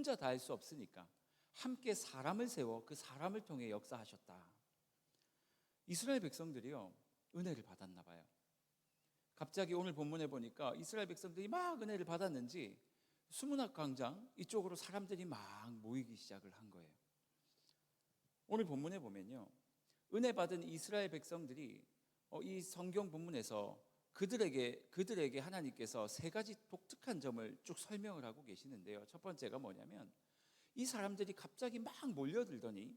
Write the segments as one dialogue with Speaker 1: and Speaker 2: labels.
Speaker 1: 혼자 다 할 수 없으니까 함께 사람을 세워 그 사람을 통해 역사하셨다. 이스라엘 백성들이요, 은혜를 받았나 봐요. 갑자기 오늘 본문에 보니까 이스라엘 백성들이 막 은혜를 받았는지 수문학 광장 이쪽으로 사람들이 막 모이기 시작을 한 거예요. 오늘 본문에 보면요, 은혜 받은 이스라엘 백성들이 이 성경 본문에서 그들에게 하나님께서 세 가지 독특한 점을 쭉 설명을 하고 계시는데요. 첫 번째가 뭐냐면 이 사람들이 갑자기 막 몰려들더니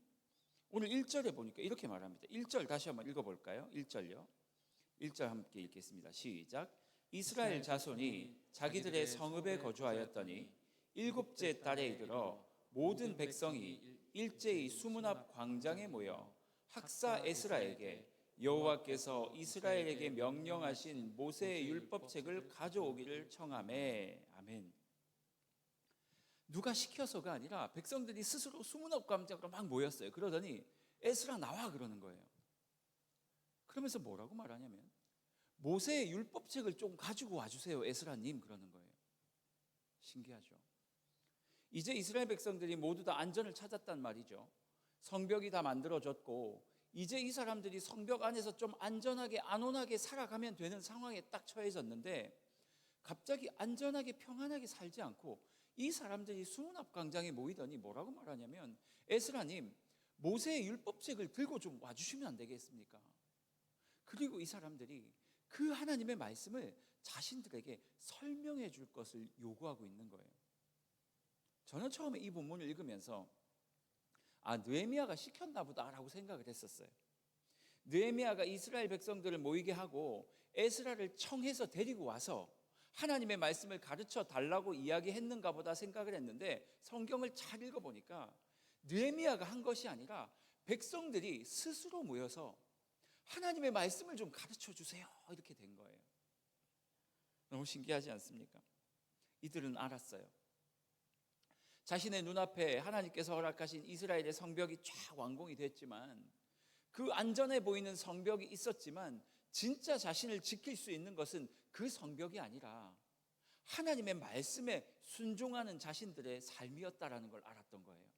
Speaker 1: 오늘 1절에 보니까 이렇게 말합니다. 1절 다시 한번 읽어볼까요? 1절요. 1절 함께 읽겠습니다. 시작. 이스라엘 자손이 자기들의 성읍에 거주하였더니 일곱째 달에 이르러 모든 백성이 일제히 수문 앞 광장에 모여 학사 에스라에게 여호와께서 이스라엘에게 명령하신 모세의 율법책을 가져오기를 청하매. 아멘. 누가 시켜서가 아니라 백성들이 스스로 수문 앞 광장으로 막 모였어요. 그러더니 에스라 나와 그러는 거예요. 그러면서 뭐라고 말하냐면 모세의 율법책을 좀 가지고 와주세요 에스라님 그러는 거예요. 신기하죠. 이제 이스라엘 백성들이 모두 다 안전을 찾았단 말이죠. 성벽이 다 만들어졌고 이제 이 사람들이 성벽 안에서 좀 안전하게 안온하게 살아가면 되는 상황에 딱 처해졌는데 갑자기 안전하게 평안하게 살지 않고 이 사람들이 수문 앞 광장에 모이더니 뭐라고 말하냐면 에스라님 모세의 율법책을 들고 좀 와주시면 안 되겠습니까? 그리고 이 사람들이 그 하나님의 말씀을 자신들에게 설명해 줄 것을 요구하고 있는 거예요. 저는 처음에 이 본문을 읽으면서 느헤미야가 시켰나 보다라고 생각을 했었어요. 느헤미야가 이스라엘 백성들을 모이게 하고 에스라를 청해서 데리고 와서 하나님의 말씀을 가르쳐 달라고 이야기했는가 보다 생각을 했는데 성경을 잘 읽어보니까 느헤미야가 한 것이 아니라 백성들이 스스로 모여서 하나님의 말씀을 좀 가르쳐 주세요 이렇게 된 거예요. 너무 신기하지 않습니까? 이들은 알았어요. 자신의 눈앞에 하나님께서 허락하신 이스라엘의 성벽이 쫙 완공이 됐지만 그 안전해 보이는 성벽이 있었지만 진짜 자신을 지킬 수 있는 것은 그 성벽이 아니라 하나님의 말씀에 순종하는 자신들의 삶이었다라는 걸 알았던 거예요.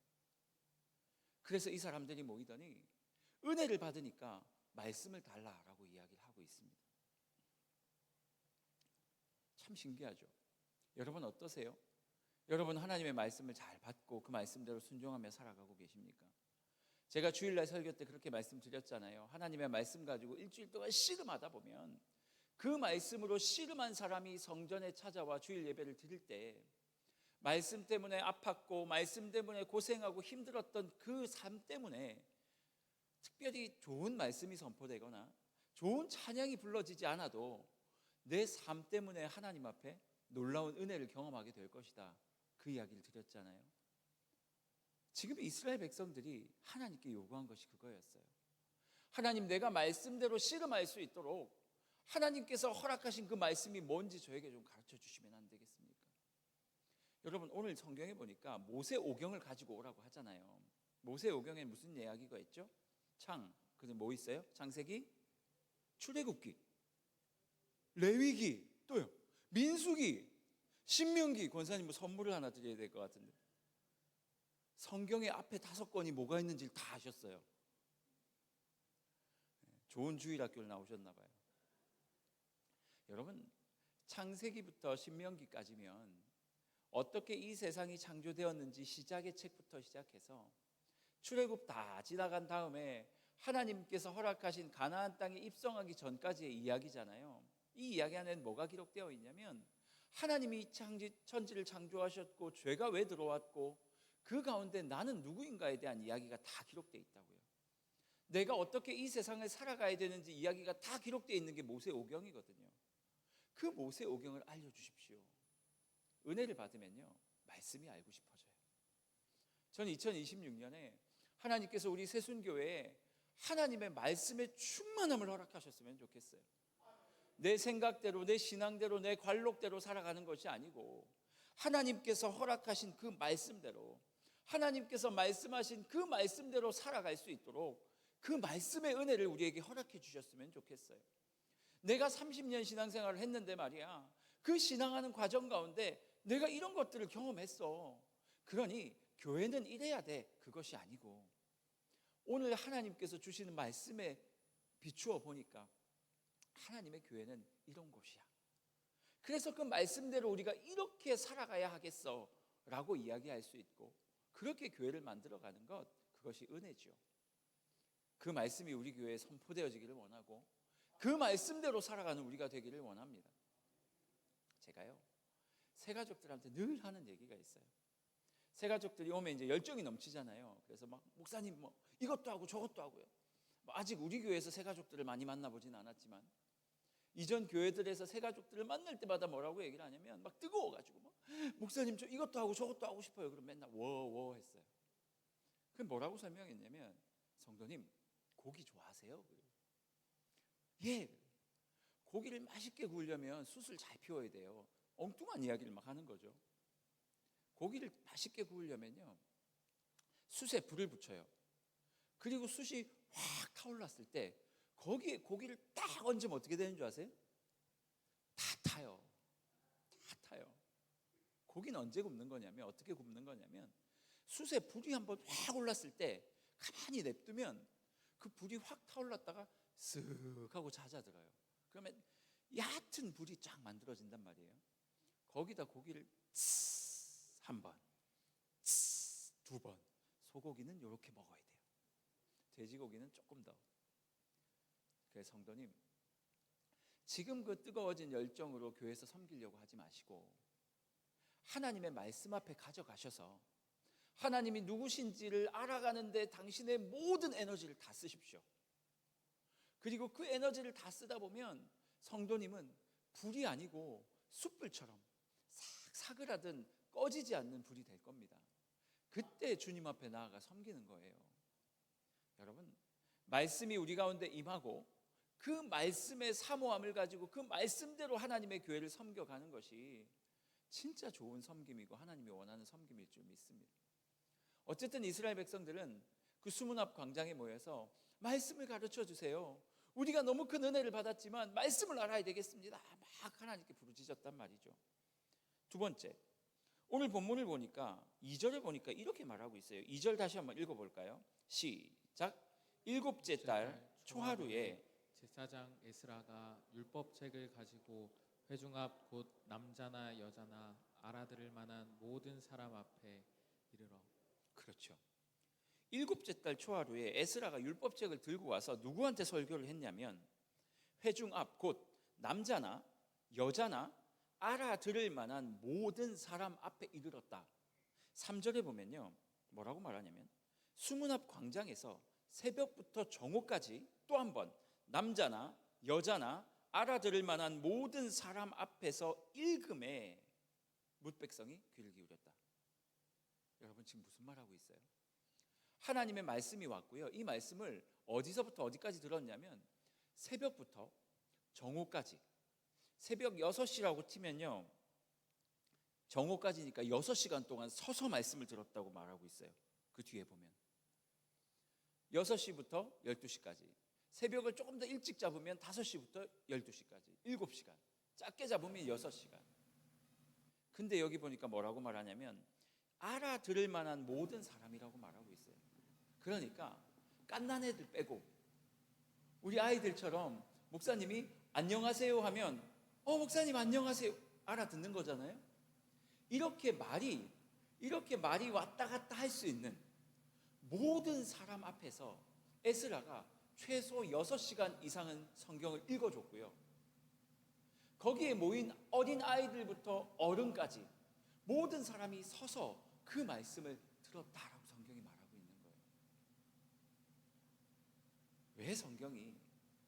Speaker 1: 그래서 이 사람들이 모이더니 은혜를 받으니까 말씀을 달라라고 이야기를 하고 있습니다. 참 신기하죠. 여러분 어떠세요? 여러분 하나님의 말씀을 잘 받고 그 말씀대로 순종하며 살아가고 계십니까? 제가 주일날 설교 때 그렇게 말씀드렸잖아요. 하나님의 말씀 가지고 일주일 동안 씨름하다 보면 그 말씀으로 씨름한 사람이 성전에 찾아와 주일 예배를 드릴 때 말씀 때문에 아팠고 말씀 때문에 고생하고 힘들었던 그 삶 때문에 특별히 좋은 말씀이 선포되거나 좋은 찬양이 불러지지 않아도 내 삶 때문에 하나님 앞에 놀라운 은혜를 경험하게 될 것이다. 그 이야기를 드렸잖아요. 지금 이스라엘 백성들이 하나님께 요구한 것이 그거였어요. 하나님 내가 말씀대로 씨름할 수 있도록 하나님께서 허락하신 그 말씀이 뭔지 저에게 좀 가르쳐 주시면 안 되겠습니까? 여러분 오늘 성경에 보니까 모세 오경을 가지고 오라고 하잖아요. 모세 오경에 무슨 이야기가 있죠? 그래서 뭐 있어요? 창세기, 출애굽기, 레위기, 또요 민수기, 신명기. 권사님 뭐 선물을 하나 드려야 될 것 같은데 성경의 앞에 5권이 뭐가 있는지 다 아셨어요. 좋은 주일학교를 나오셨나 봐요. 여러분 창세기부터 신명기까지면 어떻게 이 세상이 창조되었는지 시작의 책부터 시작해서 출애굽 다 지나간 다음에 하나님께서 허락하신 가나안 땅에 입성하기 전까지의 이야기잖아요. 이 이야기 안에는 뭐가 기록되어 있냐면 하나님이 천지를 창조하셨고 죄가 왜 들어왔고 그 가운데 나는 누구인가에 대한 이야기가 다 기록되어 있다고요. 내가 어떻게 이 세상을 살아가야 되는지 이야기가 다 기록되어 있는 게 모세오경이거든요. 그 모세오경을 알려주십시오. 은혜를 받으면요 말씀이 알고 싶어져요. 저는 2026년에 하나님께서 우리 새순교회에 하나님의 말씀의 충만함을 허락하셨으면 좋겠어요. 내 생각대로 내 신앙대로 내 관록대로 살아가는 것이 아니고 하나님께서 허락하신 그 말씀대로 하나님께서 말씀하신 그 말씀대로 살아갈 수 있도록 그 말씀의 은혜를 우리에게 허락해 주셨으면 좋겠어요. 내가 30년 신앙생활을 했는데 말이야 그 신앙하는 과정 가운데 내가 이런 것들을 경험했어. 그러니 교회는 이래야 돼, 그것이 아니고 오늘 하나님께서 주시는 말씀에 비추어 보니까 하나님의 교회는 이런 곳이야. 그래서 그 말씀대로 우리가 이렇게 살아가야 하겠어 라고 이야기할 수 있고, 그렇게 교회를 만들어가는 것, 그것이 은혜죠. 그 말씀이 우리 교회에 선포되어지기를 원하고 그 말씀대로 살아가는 우리가 되기를 원합니다. 제가요, 새가족들한테 늘 하는 얘기가 있어요. 새가족들이 오면 이제 열정이 넘치잖아요. 그래서 막 목사님 뭐 이것도 하고 저것도 하고요. 아직 우리 교회에서 새가족들을 많이 만나보진 않았지만 이전 교회들에서 새가족들을 만날 때마다 뭐라고 얘기를 하냐면 막 뜨거워가지고 막 목사님 저 이것도 하고 저것도 하고 싶어요. 그럼 맨날 워워 했어요. 그럼 뭐라고 설명했냐면, 성도님 고기 좋아하세요? 예. 고기를 맛있게 구우려면 숯을 잘 피워야 돼요. 엉뚱한 이야기를 막 하는 거죠. 고기를 맛있게 구우려면요, 숯에 불을 붙여요. 그리고 숯이 확 타올랐을 때 거기에 고기를 딱 얹으면 어떻게 되는 줄 아세요? 다 타요. 다 타요. 고기는 언제 굽는 거냐면, 어떻게 굽는 거냐면, 숯에 불이 한번 확 올랐을 때 가만히 냅두면 그 불이 확 타올랐다가 쓱 하고 잦아들어요. 그러면 얕은 불이 쫙 만들어진단 말이에요. 거기다 고기를 한 번, 두 번. 소고기는 이렇게 먹어야 돼요. 돼지고기는 조금 더. 그래서 성도님, 지금 그 뜨거워진 열정으로 교회에서 섬기려고 하지 마시고 하나님의 말씀 앞에 가져가셔서 하나님이 누구신지를 알아가는데 당신의 모든 에너지를 다 쓰십시오. 그리고 그 에너지를 다 쓰다 보면 성도님은 불이 아니고 숯불처럼 싹 사그라든 꺼지지 않는 불이 될 겁니다. 그때 주님 앞에 나아가 섬기는 거예요. 여러분, 말씀이 우리 가운데 임하고 그 말씀의 사모함을 가지고 그 말씀대로 하나님의 교회를 섬겨가는 것이 진짜 좋은 섬김이고 하나님이 원하는 섬김일 줄 믿습니다. 어쨌든 이스라엘 백성들은 그 수문 앞 광장에 모여서 말씀을 가르쳐 주세요. 우리가 너무 큰 은혜를 받았지만 말씀을 알아야 되겠습니다. 막 하나님께 부르짖었단 말이죠. 두 번째, 오늘 본문을 보니까 2절을 보니까 이렇게 말하고 있어요. 2절 다시 한번 읽어볼까요? 시작. 일곱째 달 초하루에
Speaker 2: 제사장 에스라가 율법책을 가지고 회중 앞 곧 남자나 여자나 알아들을 만한 모든 사람 앞에 이르러.
Speaker 1: 그렇죠. 일곱째 달 초하루에 에스라가 율법책을 들고 와서 누구한테 설교를 했냐면 회중 앞 곧 남자나 여자나 알아들을 만한 모든 사람 앞에 이르렀다. 3절에 보면요, 뭐라고 말하냐면 수문 앞 광장에서 새벽부터 정오까지 또 한 번 남자나 여자나 알아들을 만한 모든 사람 앞에서 읽음에 뭇 백성이 귀를 기울였다. 여러분 지금 무슨 말하고 있어요? 하나님의 말씀이 왔고요. 이 말씀을 어디서부터 어디까지 들었냐면 새벽부터 정오까지, 새벽 6시라고 치면요, 정오까지니까 6시간 동안 서서 말씀을 들었다고 말하고 있어요. 그 뒤에 보면 6시부터 12시까지, 새벽을 조금 더 일찍 잡으면 5시부터 12시까지 7시간, 작게 잡으면 6시간. 근데 여기 보니까 뭐라고 말하냐면 알아들을 만한 모든 사람이라고 말하고 있어요. 그러니까 갓난 애들 빼고 우리 아이들처럼 목사님이 안녕하세요 하면 목사님 안녕하세요 알아듣는 거잖아요. 이렇게 말이 왔다 갔다 할 수 있는 모든 사람 앞에서 에스라가 최소 6시간 이상은 성경을 읽어줬고요. 거기에 모인 어린 아이들부터 어른까지 모든 사람이 서서 그 말씀을 들었다라고 성경이 말하고 있는 거예요. 왜 성경이,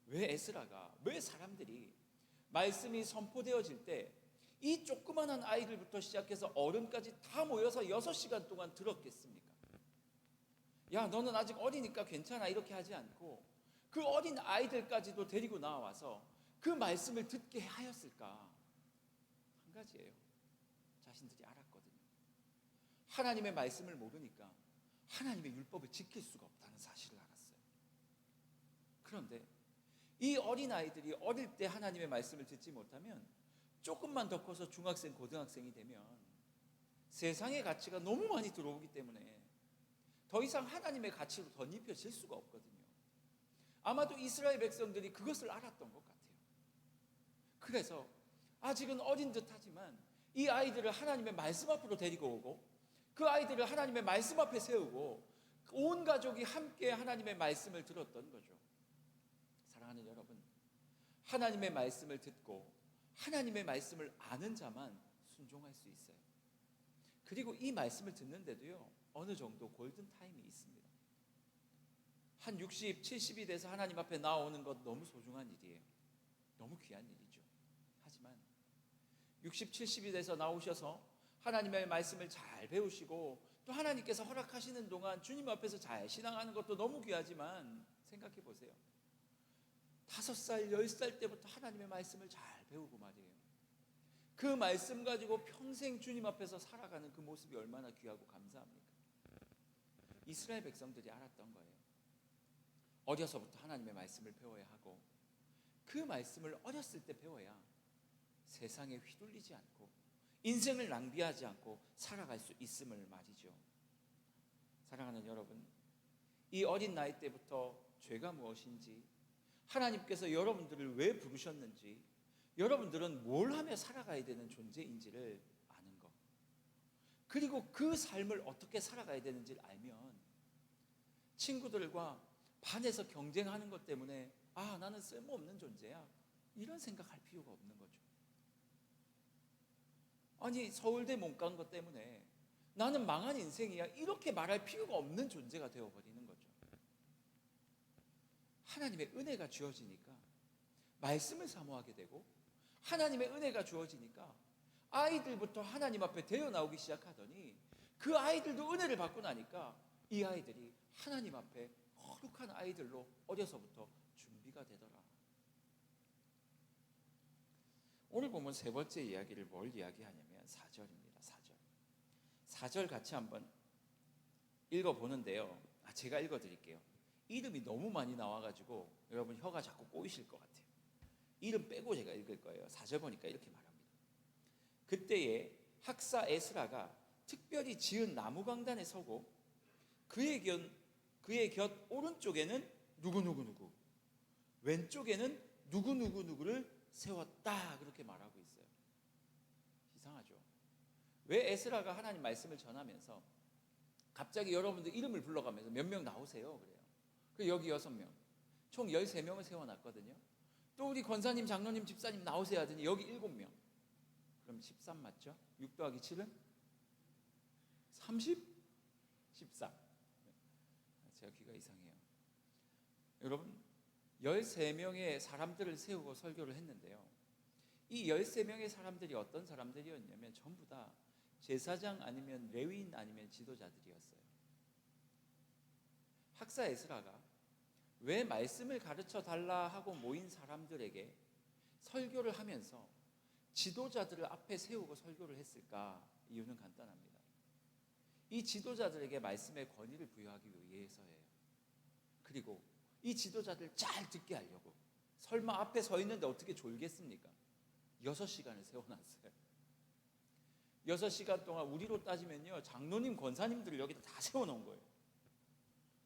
Speaker 1: 왜 에스라가, 왜 사람들이 말씀이 선포되어질 때 이 조그만한 아이들부터 시작해서 어른까지 다 모여서 6시간 동안 들었겠습니까? 야, 너는 아직 어리니까 괜찮아 이렇게 하지 않고 그 어린 아이들까지도 데리고 나와서 그 말씀을 듣게 하였을까? 한 가지예요. 자신들이 알았거든요. 하나님의 말씀을 모르니까 하나님의 율법을 지킬 수가 없다는 사실을 알았어요. 그런데 이 어린 아이들이 어릴 때 하나님의 말씀을 듣지 못하면 조금만 더 커서 중학생, 고등학생이 되면 세상의 가치가 너무 많이 들어오기 때문에 더 이상 하나님의 가치로 덧입혀질 수가 없거든요. 아마도 이스라엘 백성들이 그것을 알았던 것 같아요. 그래서 아직은 어린 듯하지만 이 아이들을 하나님의 말씀 앞으로 데리고 오고 그 아이들을 하나님의 말씀 앞에 세우고 온 가족이 함께 하나님의 말씀을 들었던 거죠. 사랑하는 여러분, 하나님의 말씀을 듣고 하나님의 말씀을 아는 자만 순종할 수 있어요. 그리고 이 말씀을 듣는데도요, 어느 정도 골든타임이 있습니다. 한 60, 70이 돼서 하나님 앞에 나오는 것 너무 소중한 일이에요. 너무 귀한 일이죠. 하지만 60, 70이 돼서 나오셔서 하나님의 말씀을 잘 배우시고 또 하나님께서 허락하시는 동안 주님 앞에서 잘 신앙하는 것도 너무 귀하지만 생각해 보세요. 5살, 10살 때부터 하나님의 말씀을 잘 배우고 말이에요. 그 말씀 가지고 평생 주님 앞에서 살아가는 그 모습이 얼마나 귀하고 감사합니까? 이스라엘 백성들이 알았던 거예요. 어려서부터 하나님의 말씀을 배워야 하고 그 말씀을 어렸을 때 배워야 세상에 휘둘리지 않고 인생을 낭비하지 않고 살아갈 수 있음을 말이죠. 사랑하는 여러분, 이 어린 나이 때부터 죄가 무엇인지, 하나님께서 여러분들을 왜 부르셨는지, 여러분들은 뭘 하며 살아가야 되는 존재인지를 아는 것, 그리고 그 삶을 어떻게 살아가야 되는지를 알면 친구들과 반에서 경쟁하는 것 때문에 아, 나는 쓸모없는 존재야, 이런 생각할 필요가 없는 거죠. 아니, 서울대 못 간 것 때문에 나는 망한 인생이야, 이렇게 말할 필요가 없는 존재가 되어버리는 거죠. 하나님의 은혜가 주어지니까 말씀을 사모하게 되고 하나님의 은혜가 주어지니까 아이들부터 하나님 앞에 데려 나오기 시작하더니 그 아이들도 은혜를 받고 나니까 이 아이들이 하나님 앞에 거룩한 아이들로 어려서부터 준비가 되더라. 오늘 보면 세 번째 이야기를 뭘 이야기하냐면 4절입니다. 4절 같이 한번 읽어보는데요. 제가 읽어드릴게요. 이름이 너무 많이 나와가지고 여러분 혀가 자꾸 꼬이실 것 같아요. 이름 빼고 제가 읽을 거예요. 4절 보니까 이렇게 말합니다. 그때에 학사 에스라가 특별히 지은 나무 강단에 서고 그의 곁 오른쪽에는 누구누구누구, 왼쪽에는 누구누구누구를 세웠다, 그렇게 말하고 있어요. 이상하죠? 왜 에스라가 하나님 말씀을 전하면서 갑자기 여러분들 이름을 불러가면서 몇 명 나오세요 그래요. 그 여기 6명, 총 13명을 세워놨거든요. 또 우리 권사님, 장로님, 집사님 나오세요 하더니 여기 7명. 그럼 13 맞죠? 6 더하기 7은 30? 14. 제가 귀가 이상해요. 여러분, 13명의 사람들을 세우고 설교를 했는데요. 이 13명의 사람들이 어떤 사람들이었냐면 전부 다 제사장 아니면 레위인 아니면 지도자들이었어요. 학사 에스라가 왜 말씀을 가르쳐 달라 하고 모인 사람들에게 설교를 하면서 지도자들을 앞에 세우고 설교를 했을까? 이유는 간단합니다. 이 지도자들에게 말씀의 권위를 부여하기 위해서예요. 그리고 이 지도자들 잘 듣게 하려고. 설마 앞에 서 있는데 어떻게 졸겠습니까? 6시간을 세워놨어요. 6시간 동안 우리로 따지면요, 장로님, 권사님들을 여기다 다 세워놓은 거예요.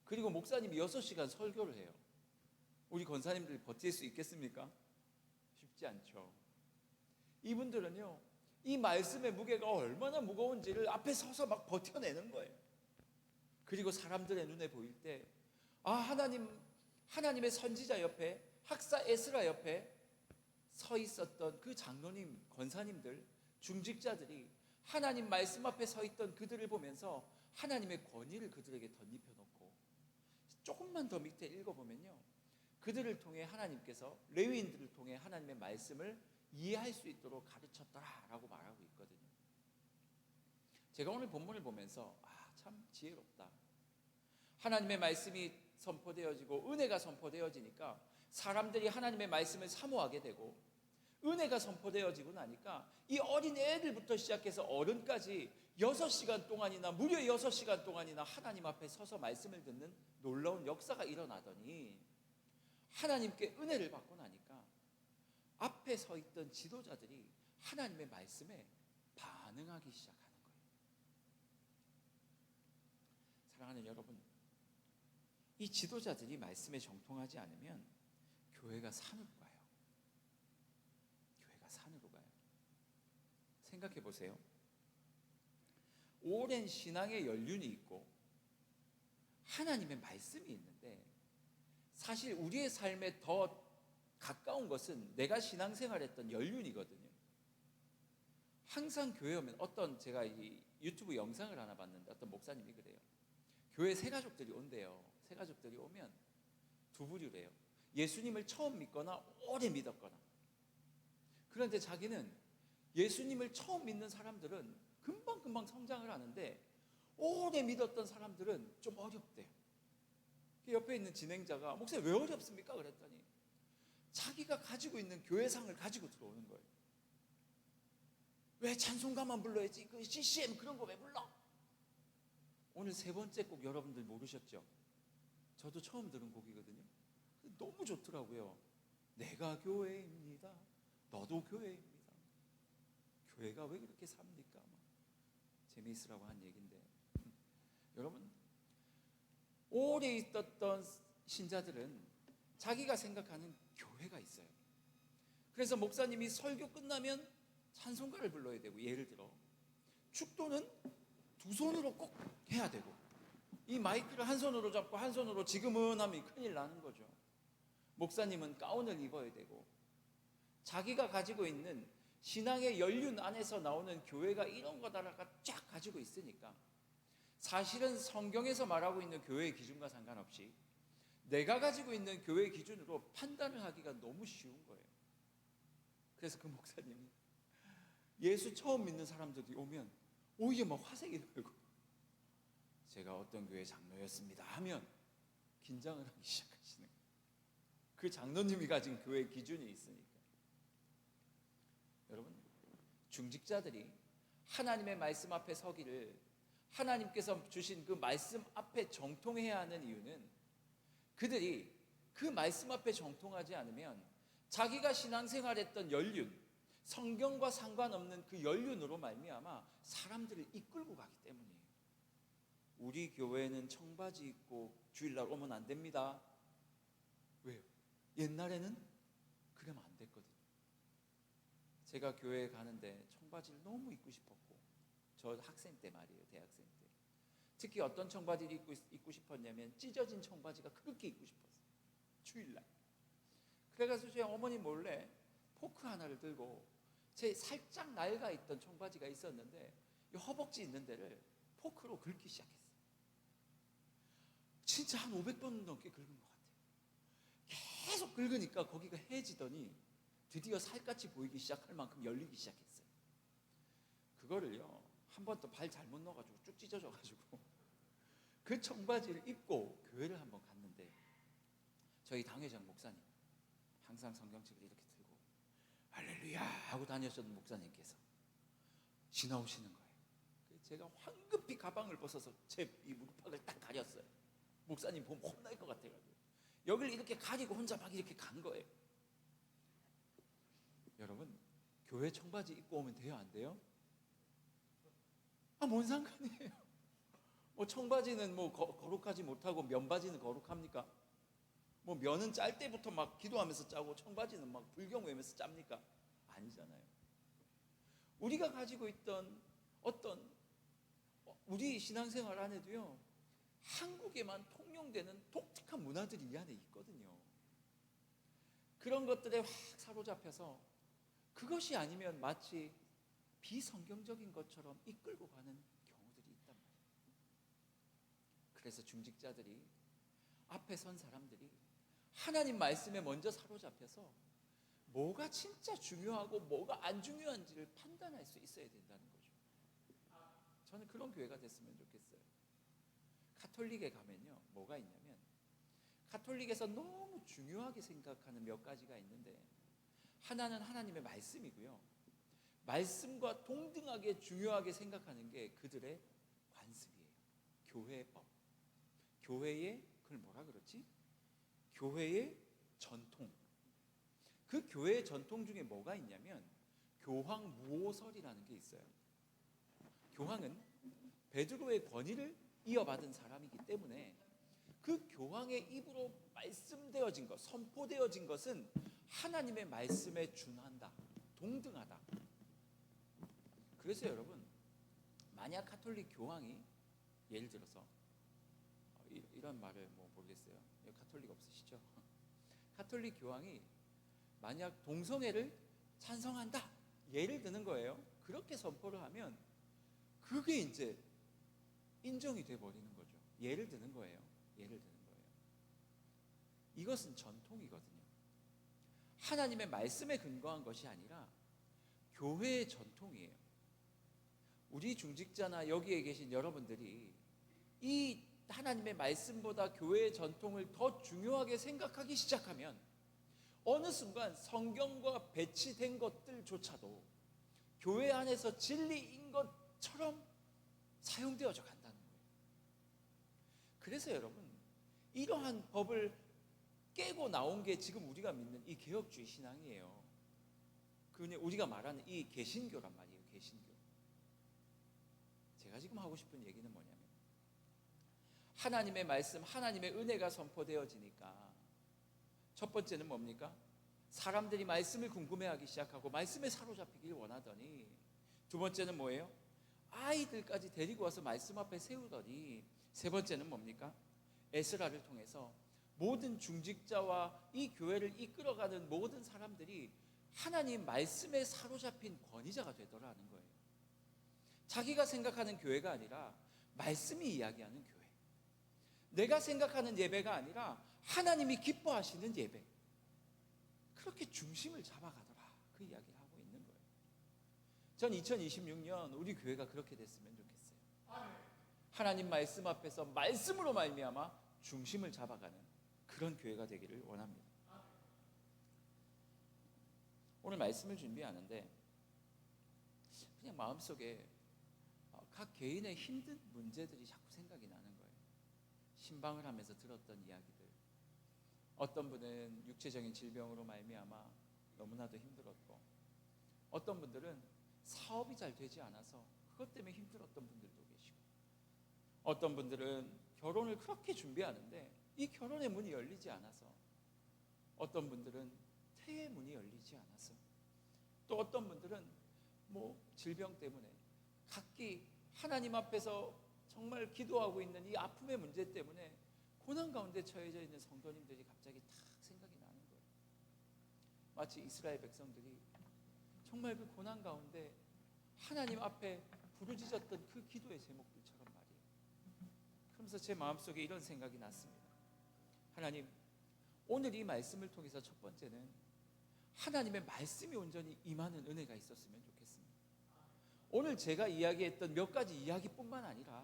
Speaker 1: 그리고 목사님이 6시간 설교를 해요. 우리 권사님들이 버틸 수 있겠습니까? 쉽지 않죠. 이분들은요, 이 말씀의 무게가 얼마나 무거운지를 앞에 서서 막 버텨내는 거예요. 그리고 사람들의 눈에 보일 때, 아, 하나님의 선지자 옆에, 학사 에스라 옆에 서 있었던 그 장로님, 권사님들, 중직자들이 하나님 말씀 앞에 서 있던 그들을 보면서 하나님의 권위를 그들에게 덧입혀 놓고, 조금만 더 밑에 읽어보면요, 그들을 통해 하나님께서 레위인들을 통해 하나님의 말씀을 이해할 수 있도록 가르쳤더라라고 말하고 있거든요. 제가 오늘 본문을 보면서 참 지혜롭다. 하나님의 말씀이 선포되어지고 은혜가 선포되어지니까 사람들이 하나님의 말씀을 사모하게 되고, 은혜가 선포되어지고 나니까 이 어린 애들부터 시작해서 어른까지 6시간 동안이나, 무려 6시간 동안이나 하나님 앞에 서서 말씀을 듣는 놀라운 역사가 일어나더니, 하나님께 은혜를 받고 나니까 앞에 서 있던 지도자들이 하나님의 말씀에 반응하기 시작하는 거예요. 사랑하는 여러분, 이 지도자들이 말씀에 정통하지 않으면 교회가 산으로 가요. 교회가 산으로 가요. 생각해 보세요. 오랜 신앙의 연륜이 있고 하나님의 말씀이 있는데, 사실 우리의 삶에 더 가까운 것은 내가 신앙생활했던 연륜이거든요. 항상 교회 오면 제가 이 유튜브 영상을 하나 봤는데 어떤 목사님이 그래요. 교회 새 가족들이 온대요. 새 가족들이 오면 두 부류래요. 예수님을 처음 믿거나 오래 믿었거나. 그런데 자기는 예수님을 처음 믿는 사람들은 금방금방 성장을 하는데 오래 믿었던 사람들은 좀 어렵대요. 옆에 있는 진행자가 목사님 왜 어렵습니까? 그랬더니 자기가 가지고 있는 교회상을 가지고 들어오는 거예요. 왜 찬송가만 불러야지? 그 CCM 그런 거 왜 불러? 오늘 세 번째 곡 여러분들 모르셨죠? 저도 처음 들은 곡이거든요. 너무 좋더라고요. 내가 교회입니다. 너도 교회입니다. 교회가 왜 그렇게 삽니까? 재미있으라고 한 얘기인데 여러분, 오래 있었던 신자들은 자기가 생각하는 교회가 있어요. 그래서 목사님이 설교 끝나면 찬송가를 불러야 되고, 예를 들어 축도는 두 손으로 꼭 해야 되고, 이 마이크를 한 손으로 잡고 한 손으로 지금은 하면 큰일 나는 거죠. 목사님은 가운을 입어야 되고, 자기가 가지고 있는 신앙의 연륜 안에서 나오는 교회가 이런 거다라가 쫙 가지고 있으니까 사실은 성경에서 말하고 있는 교회의 기준과 상관없이 내가 가지고 있는 교회의 기준으로 판단을 하기가 너무 쉬운 거예요. 그래서 그 목사님이 예수 처음 믿는 사람들이 오면 오히려 막 화색이 돌고, 제가 어떤 교회 장로였습니다 하면 긴장을 하기 시작하시는 거예요. 그 장로님이 가진 교회의 기준이 있으니까. 여러분, 중직자들이 하나님의 말씀 앞에 서기를, 하나님께서 주신 그 말씀 앞에 정통해야 하는 이유는 그들이 그 말씀 앞에 정통하지 않으면 자기가 신앙생활했던 연륜, 성경과 상관없는 그 연륜으로 말미암아 사람들을 이끌고 가기 때문이에요. 우리 교회는 청바지 입고 주일날 오면 안 됩니다. 왜요? 옛날에는 그러면 안 됐거든요. 제가 교회에 가는데 청바지를 너무 입고 싶었고, 저 학생 때 말이에요, 대학생 때. 특히 어떤 청바지를 입고 싶었냐면 찢어진 청바지가 그렇게 입고 싶었어요, 주일날. 그래가지고 제 어머니 몰래 포크 하나를 들고 제 살짝 낡아 있던 청바지가 있었는데 이 허벅지 있는 데를 포크로 긁기 시작했어요. 진짜 한 500번 넘게 긁은 것 같아요. 계속 긁으니까 거기가 해지더니 드디어 살같이 보이기 시작할 만큼 열리기 시작했어요. 그거를요, 한 번 또 발 잘못 넣어가지고 쭉 찢어져가지고 그 청바지를 입고 교회를 한번 갔는데, 저희 당회장 목사님, 항상 성경책을 이렇게 들고 할렐루야 하고 다녔던 목사님께서 지나오시는 거예요. 제가 황급히 가방을 벗어서 제 이 무릎팍을 딱 가렸어요. 목사님 보면 혼날 것 같아가지고 여기를 이렇게 가리고 혼자 막 이렇게 간 거예요. 여러분, 교회 청바지 입고 오면 돼요, 안 돼요? 뭔 상관이에요? 청바지는 거룩하지 못하고 면바지는 거룩합니까? 면은 짤 때부터 막 기도하면서 짜고 청바지는 막 불경 외면서 짭니까? 아니잖아요. 우리가 가지고 있던 어떤 우리 신앙생활 안에도요, 한국에만 통용되는 독특한 문화들이 이 안에 있거든요. 그런 것들에 확 사로잡혀서 그것이 아니면 마치 비성경적인 것처럼 이끌고 가는 경우들이 있단 말이에요. 그래서 중직자들이, 앞에 선 사람들이 하나님 말씀에 먼저 사로잡혀서 뭐가 진짜 중요하고 뭐가 안 중요한지를 판단할 수 있어야 된다는 거죠. 저는 그런 교회가 됐으면 좋겠어요. 가톨릭에 가면요, 뭐가 있냐면 가톨릭에서 너무 중요하게 생각하는 몇 가지가 있는데, 하나는 하나님의 말씀이고요, 말씀과 동등하게 중요하게 생각하는 게 그들의 관습이에요. 교회법, 교회의, 그걸 뭐라 그러지? 교회의 전통. 그 교회의 전통 중에 뭐가 있냐면 교황 무오설이라는 게 있어요. 교황은 베드로의 권위를 이어받은 사람이기 때문에 그 교황의 입으로 말씀되어진 것, 선포되어진 것은 하나님의 말씀에 준한다, 동등하다. 그래서 여러분, 만약 가톨릭 교황이 예를 들어서 이런 말을 모르겠어요. 가톨릭 없으시죠? 가톨릭 교황이 만약 동성애를 찬성한다, 예를 드는 거예요. 그렇게 선포를 하면 그게 이제 인정이 돼 버리는 거죠. 예를 드는 거예요. 이것은 전통이거든요. 하나님의 말씀에 근거한 것이 아니라 교회의 전통이에요. 우리 중직자나 여기에 계신 여러분들이 이 하나님의 말씀보다 교회의 전통을 더 중요하게 생각하기 시작하면 어느 순간 성경과 배치된 것들조차도 교회 안에서 진리인 것처럼 사용되어져 간다는 거예요. 그래서 여러분, 이러한 법을 깨고 나온 게 지금 우리가 믿는 이 개혁주의 신앙이에요. 우리가 말하는 이 개신교란 말이에요. 개신교. 제가 지금 하고 싶은 얘기는 뭐냐면, 하나님의 말씀, 하나님의 은혜가 선포되어지니까 첫 번째는 뭡니까? 사람들이 말씀을 궁금해하기 시작하고 말씀에 사로잡히길 원하더니, 두 번째는 뭐예요? 아이들까지 데리고 와서 말씀 앞에 세우더니, 세 번째는 뭡니까? 에스라를 통해서 모든 중직자와 이 교회를 이끌어가는 모든 사람들이 하나님 말씀에 사로잡힌 권위자가 되더라는 거예요. 자기가 생각하는 교회가 아니라 말씀이 이야기하는 교회, 내가 생각하는 예배가 아니라 하나님이 기뻐하시는 예배, 그렇게 중심을 잡아가더라, 그 이야기를 하고 있는 거예요. 전 2026년 우리 교회가 그렇게 됐으면 좋겠어요. 하나님 말씀 앞에서 말씀으로 말미암아 중심을 잡아가는 그런 교회가 되기를 원합니다. 오늘 말씀을 준비하는데 그냥 마음속에 각 개인의 힘든 문제들이 자꾸 생각이 나는 거예요. 신방을 하면서 들었던 이야기들, 어떤 분은 육체적인 질병으로 말미암아 너무나도 힘들었고, 어떤 분들은 사업이 잘 되지 않아서 그것 때문에 힘들었던 분들도 계시고, 어떤 분들은 결혼을 그렇게 준비하는데 이 결혼의 문이 열리지 않아서, 어떤 분들은 태의 문이 열리지 않아서, 또 어떤 분들은 질병 때문에 각기 하나님 앞에서 정말 기도하고 있는 이 아픔의 문제 때문에 고난 가운데 처해져 있는 성도님들이 갑자기 탁 생각이 나는 거예요. 마치 이스라엘 백성들이 정말 그 고난 가운데 하나님 앞에 부르짖었던 그 기도의 제목들처럼 말이에요. 그러면서 제 마음속에 이런 생각이 났습니다. 하나님, 오늘 이 말씀을 통해서 첫 번째는 하나님의 말씀이 온전히 임하는 은혜가 있었으면 좋겠습니다. 오늘 제가 이야기했던 몇 가지 이야기뿐만 아니라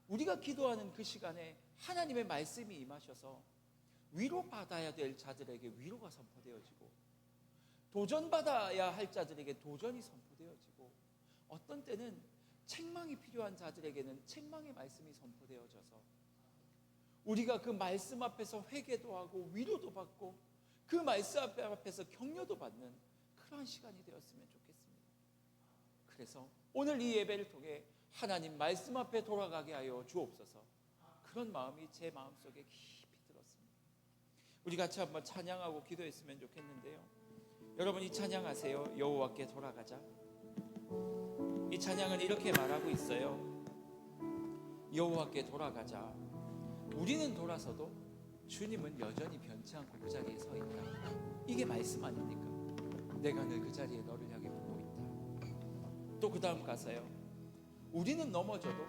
Speaker 1: 우리가 기도하는 그 시간에 하나님의 말씀이 임하셔서 위로받아야 될 자들에게 위로가 선포되어지고, 도전받아야 할 자들에게 도전이 선포되어지고, 어떤 때는 책망이 필요한 자들에게는 책망의 말씀이 선포되어져서 우리가 그 말씀 앞에서 회개도 하고 위로도 받고 그 말씀 앞에서 격려도 받는 그러한 시간이 되었으면 좋겠습니다. 그래서 오늘 이 예배를 통해 하나님 말씀 앞에 돌아가게 하여 주옵소서, 그런 마음이 제 마음속에 깊이 들었습니다. 우리 같이 한번 찬양하고 기도했으면 좋겠는데요. 여러분, 이 찬양하세요. 여호와께 돌아가자. 이 찬양은 이렇게 말하고 있어요. 여호와께 돌아가자. 우리는 돌아서도 주님은 여전히 변치 않고 그 자리에 서 있다. 이게 말씀 아닙니까? 내가 늘 그 자리에 너를 향해 보고 있다. 또 그 다음 가사요. 우리는 넘어져도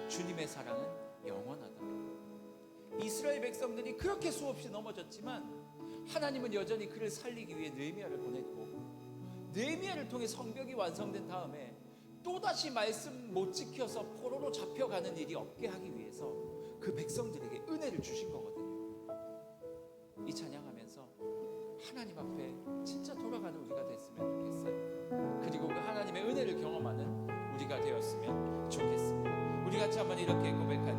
Speaker 1: 주님의 사랑은 영원하다. 이스라엘 백성들이 그렇게 수없이 넘어졌지만 하나님은 여전히 그를 살리기 위해 느헤미야를 보냈고, 느헤미야를 통해 성벽이 완성된 다음에 또다시 말씀 못 지켜서 포로로 잡혀가는 일이 없게 하기 위해서 그 백성들에게 은혜를 주신 거거든요. 이 찬양하면서 하나님 앞에 진짜 돌아가는 우리가 됐으면 좋겠어요. 그리고 그 하나님의 은혜를 경험하는 우리가 되었으면 좋겠습니다. 우리 같이 한번 이렇게 고백하죠.